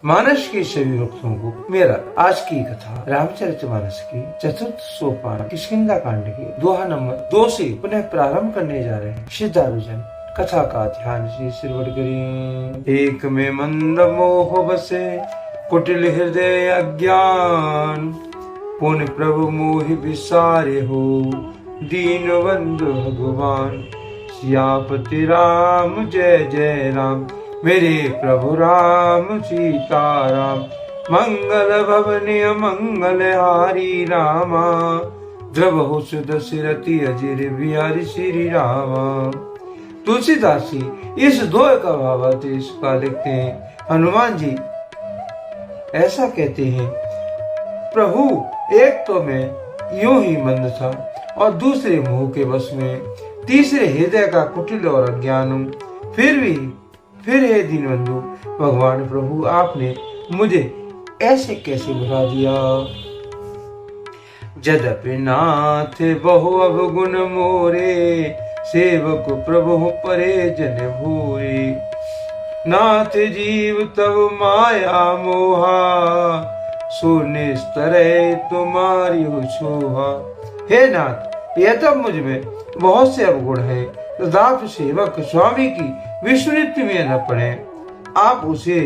मानस के सभी भक्तों को मेरा आज की कथा रामचरितमानस की चतुर्थ सोपान किष्किंधा कांड के दोहा नंबर 2 से पुनः प्रारंभ करने जा रहे हैं। श्रद्धालुजन कथा का ध्यान से सिरवट करें। एक में मंद मोह बसे कुटिल हृदय अज्ञान, पुन प्रभु मोहि विसारे हो दीन बंधु भगवान। सियापति राम जय जय राम, मेरे प्रभु राम सीताराम। मंगल भवनीय मंगल हारी रामा, द्रवहु सुदशरथि अजिर बिहारी श्री रामा। तुलसीदास जी इस दोहे का भावार्थ इसका लिखते हैं। हनुमान जी ऐसा कहते हैं, प्रभु एक तो मैं यूं ही मंद था और दूसरे मोह के वश में, तीसरे हृदय का कुटिल और अज्ञान हूं। फिर हे दीनबंधु भगवान प्रभु, आपने मुझे ऐसे कैसे भुला दिया। जदपि नाथ बहु अवगुण मोरे, सेवक प्रभु परे जन भूरे। नाथ जीव तब माया मोहा, सुनिस्तर तुम्हारी हो सोहा। हे नाथ, यह तब मुझ में बहुत से अवगुण है, तथापि सेवक स्वामी की विस्मृति में न पड़े, आप उसे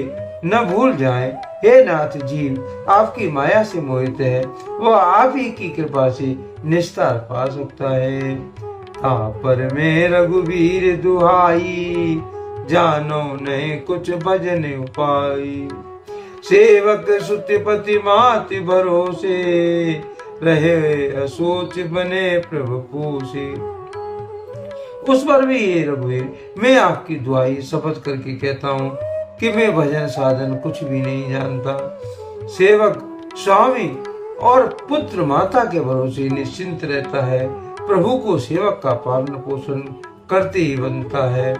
न भूल जाएं। हे नाथ, जीव आपकी माया से मोहित है, वह आप ही की कृपा से निस्तार पा सकता है। पर में रघुवीर दुहाई, जानो नहीं कुछ भजन उपाय। सेवक सुतिपति माति भरोसे, रहे असोच बने प्रभु पोसे। उस पर भी ये रघुवीर, मैं आपकी दुआई शपथ करके कहता हूँ कि मैं भजन साधन कुछ भी नहीं जानता। सेवक स्वामी और पुत्र माता के भरोसे निश्चिंत रहता है। प्रभु को सेवक का पालन पोषण करते ही बनता है,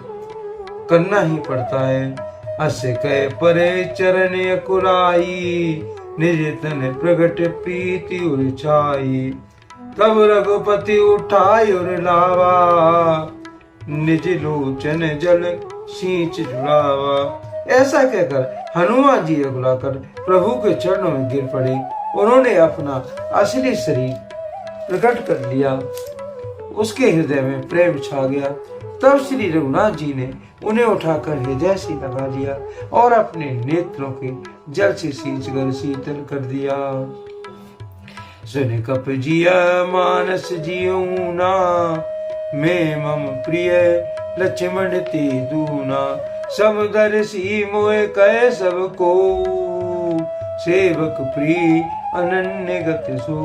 करना ही पड़ता है। अस्य कह परे चरण अकुलाई, निज तन प्रगट प्रीति उछाई। तब रघुपति उठाई और लावा, निज लोचन जल सींच जुड़ावा। ऐसा कहकर हनुमान जी अगुलाकर प्रभु के चरणों में गिर पड़े। उन्होंने अपना असली शरीर प्रकट कर लिया, उसके हृदय में प्रेम छा गया। तब श्री रघुनाथ जी ने उन्हें उठाकर हृदय से लगा लिया और अपने नेत्रों के जल से सींचकर शीतल कर दिया। सुन कप जिया मानस जियूना, मैं मम प्रिय लक्ष्मण ते दूना। सब दर्शी मोह कह सब को, सेवक प्रिय अनन्य गति सो।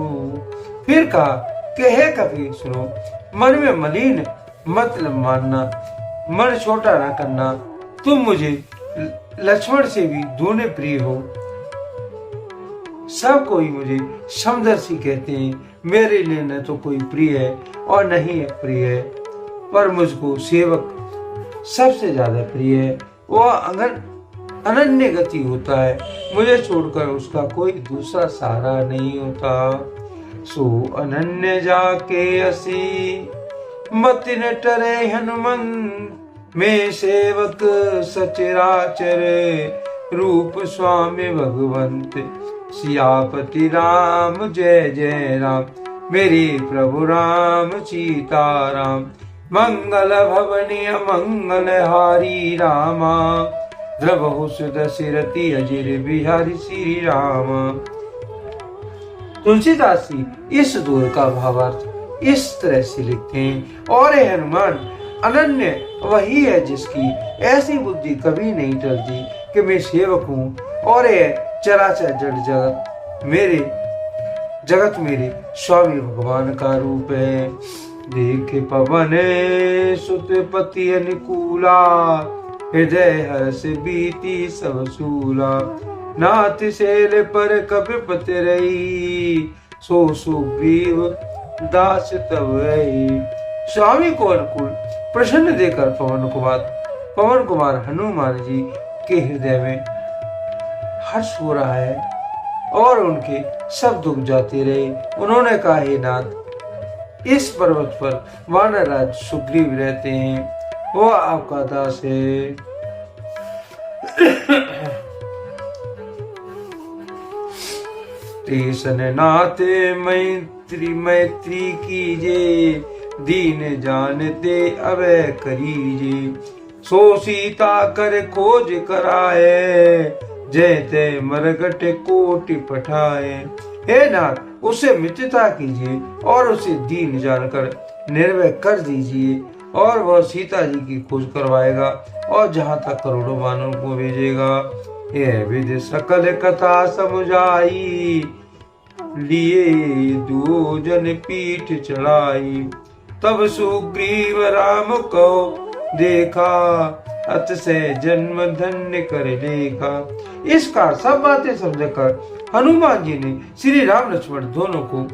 फिर कहा कि हे कपि सुनो, मन में मलिन मतलब मानना, मन छोटा ना करना। तुम मुझे लक्ष्मण से भी दूने प्रिय हो। सब कोई मुझे समदर्शी कहते हैं, मेरे लिए न तो कोई प्रिय है और नहीं प्रिय है, पर मुझको सेवक सबसे ज्यादा प्रिय है। वह अनन्य गति होता है, मुझे छोड़कर उसका कोई दूसरा सहारा नहीं होता। सो अनन्य जाके असी, मति न टरे हनुमंत। मैं सेवक सचराचर, रूप स्वामी भगवंत। सियापति राम जय जय राम, मेरे प्रभु राम सीताराम। मंगल भवनीय मंगल हारी रामा, द्रवहु सुदशरथि अजिर बिहारी श्री राम। तुलसीदास जी इस दोहे का भावार्थ इस तरह से लिखते हैं। और ये हनुमान अनन्य वही है जिसकी ऐसी बुद्धि कभी नहीं टलती कि मैं सेवक हूँ और ये चराचर जगत मेरे स्वामी भगवान का रूप है। देखे पवन सुत पति अनुकूला, हृदय हर्ष बीती सब सूला। नाथ शैल पर कपिपति रही, सो सुग्रीव दास तब रही। स्वामी को अनुकूल प्रसन्न देकर पवन कुमार हनुमान जी के हृदय में हर्ष हो रहा है और उनके सब दुख जाते रहे। उन्होंने कहा, हे नाथ, इस पर्वत पर वानर राज सुग्रीव रहते हैं, वो आपका दास है। तेसन नाथ मैत्री मैत्री कीजे, दीन जानते अवै करीजे। सो सीता कर खोज कराए, जय ते मरगट कोटि पठाए। हे नाथ, उसे मित्रता कीजिए और उसे दीन जानकर निर्भय कर दीजिए, और वह सीता जी की खोज करवाएगा और जहाँ तक करोड़ों वानरों को भेजेगा। यह विधि सकल कथा समझाई, लिए दो जन पीठ चढ़ाई। तब सुग्रीव राम को देखा, अत से जन्म धन्य कर लेखा। इस कार सब बातें समझकर हनुमान जी ने श्री राम लक्ष्मण दोनों को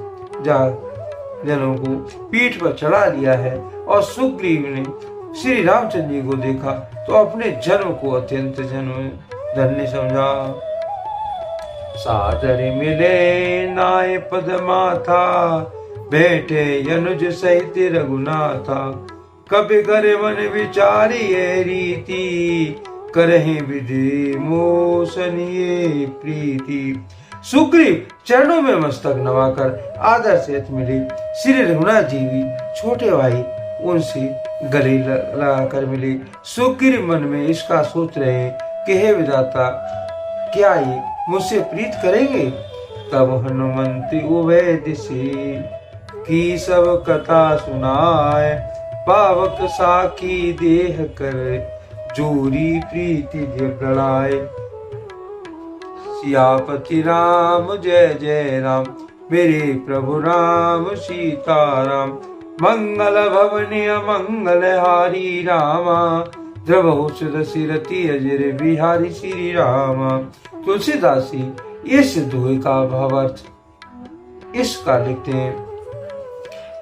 जनों को पीठ पर चढ़ा लिया है, और सुग्रीव ने श्री रामचंद्र जी को देखा तो अपने जन्म को अत्यंत जन्म धन्य समझा। सादर मिले नाय पद माथा, बैठे अनुज सहित रघुनाथा। कभी करे मन विचारिये रीति, करहि विधि मोसनिये प्रीति। सुग्रीव चरणों में मस्तक नवाकर आदर से मिले। श्री रघुनाथ जी भी छोटे भाई उनसे गले लगाकर मिले। सुग्रीव मन में इसका सोच रहे कि हे विधाता, क्या ये मुझसे प्रीत करेंगे? तब हनुमंत उभय दिशे, की सब कथा सुनाए। पावक साखी देह कर, जोरी प्रीति जगड़ाए। सियापति राम जय जय राम, मेरे प्रभु राम सीताराम। मंगल भवनीय मंगल हारी रामा, द्रवहु सुदशिरति अजर बिहारी श्री रामा। तुलसीदास जी इस दोहे का भावार्थ इसका लिखते हैं।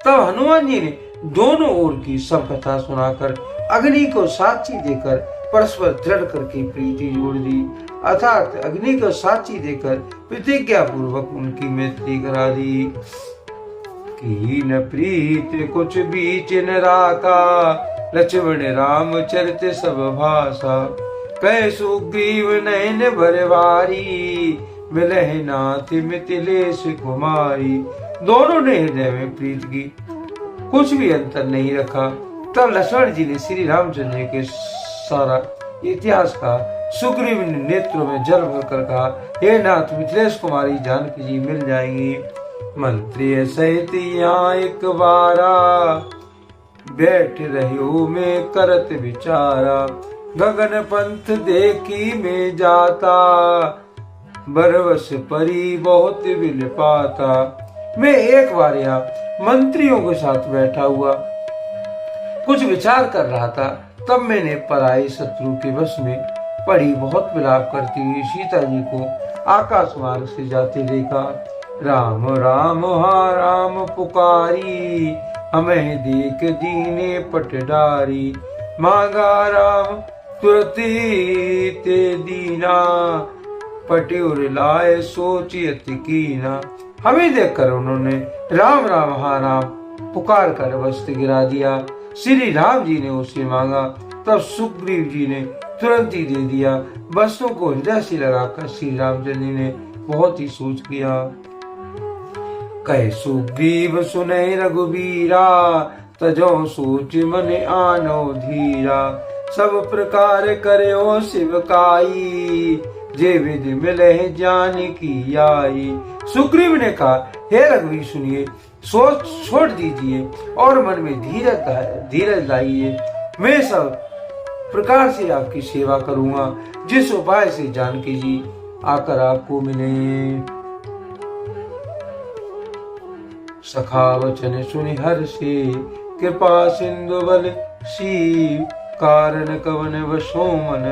तब हनुमान जी ने दोनों ओर की सब कथा सुनाकर अग्नि को साक्षी देकर परस्पर दृढ़ करके प्रीति जोड़ दी, अर्थात अग्नि को साक्षी देकर प्रतिज्ञा पूर्वक उनकी मैत्री करा दी। कीन प्रीत कुछ बीच न राका, लक्ष्मण राम चरित सब भाषा। कह सुग्रीव नयन भरवारी, मिलह नाथ मिथिलेश कुमारी। दोनों ने हृदय में प्रीत की, कुछ भी अंतर नहीं रखा। तब लक्ष्मण जी ने श्री रामचंद्र जी के सारा इतिहास का सुग्रीव ने नेत्रों में जल भरकर कहा, हे नाथ, मिथिलेश कुमारी जानकी जी मिल जाएंगी। मंत्री सहित यहाँ एक बारा, बैठ रहो में करत विचारा। गगन पंथ देखी में जाता, बरवस परी बहुत विल पाता। मैं एक बार यहाँ मंत्रियों के साथ बैठा हुआ कुछ विचार कर रहा था, तब मैंने पराई शत्रु के वश में पड़ी बहुत विलाप करती हुई सीता जी को आकाश मार्ग से जाते देखा। राम राम हा राम पुकारी, हमें देख दीने पटडारी। मांगा राम तुरती ते दीना, पट्युर लाए सोची अति कीना। हमें देखकर उन्होंने राम राम हा राम पुकार कर वस्त्र गिरा दिया। श्री राम जी ने उसे मांगा, तब सुग्रीव जी ने तुरंत ही दे दिया। वस्त्रों को हृदय से लगाकर श्री रामचंद्र जी ने बहुत ही सोच किया। कहे सुग्रीव सुने रघुबीरा, तजो सोच मन आनो धीरा। सब प्रकार करयो शिवकाई, जे विधि मिले जानकी आई। सुग्रीव ने कहा, हे रघुवीर सुनिए, सोच छोड़ दीजिए और मन में धीरज लाइए। मैं सब प्रकार से आपकी सेवा करूंगा, जिस उपाय से जानकी जी आकर आपको मिले। सखा वचन सुनि हर्षे, कृपा सिंधु बल सी। कारण कवन वशो मन,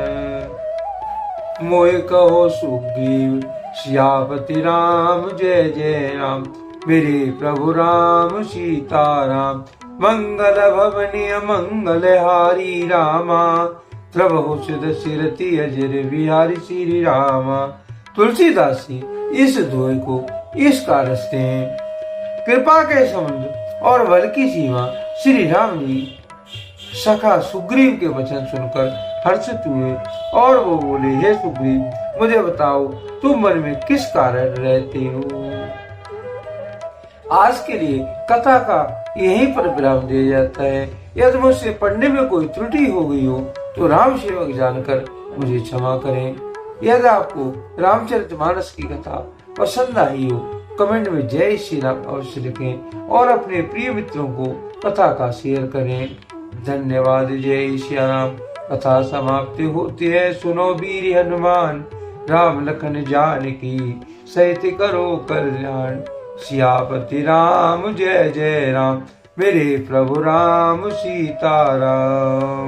मोय कहो सुग्रीव सियापति राम जय जय राम। मेरे प्रभु राम सीताराम, मंगल भवनीय मंगल हारी रामा। प्रभु सुदशिरति अजर बिहारी श्री रामा। तुलसीदास जी इस दोहे को इस कारण से हैं। कृपा के समुद्र और बल की सीमा श्री राम जी सखा सुग्रीव के वचन सुनकर हर्षित हुए और वो बोले, हे सुग्रीव, मुझे बताओ तुम मन में किस कारण रहते हो। आज के लिए कथा का यहीं पर विराम दिया जाता है। यदि मुझसे पढ़ने में कोई त्रुटि हो गई हो तो राम सेवक जानकर मुझे क्षमा करें। यदि आपको रामचरितमानस की कथा पसंद आई हो कमेंट में जय श्री राम अवश्य लिखें और अपने प्रिय मित्रों को कथा का शेयर करें। धन्यवाद। जय श्री राम। कथा समाप्ति होती है। सुनो वीर हनुमान, राम लखन जानकी सहित करो कल्याण। सियापति राम जय जय राम, मेरे प्रभु राम सीताराम।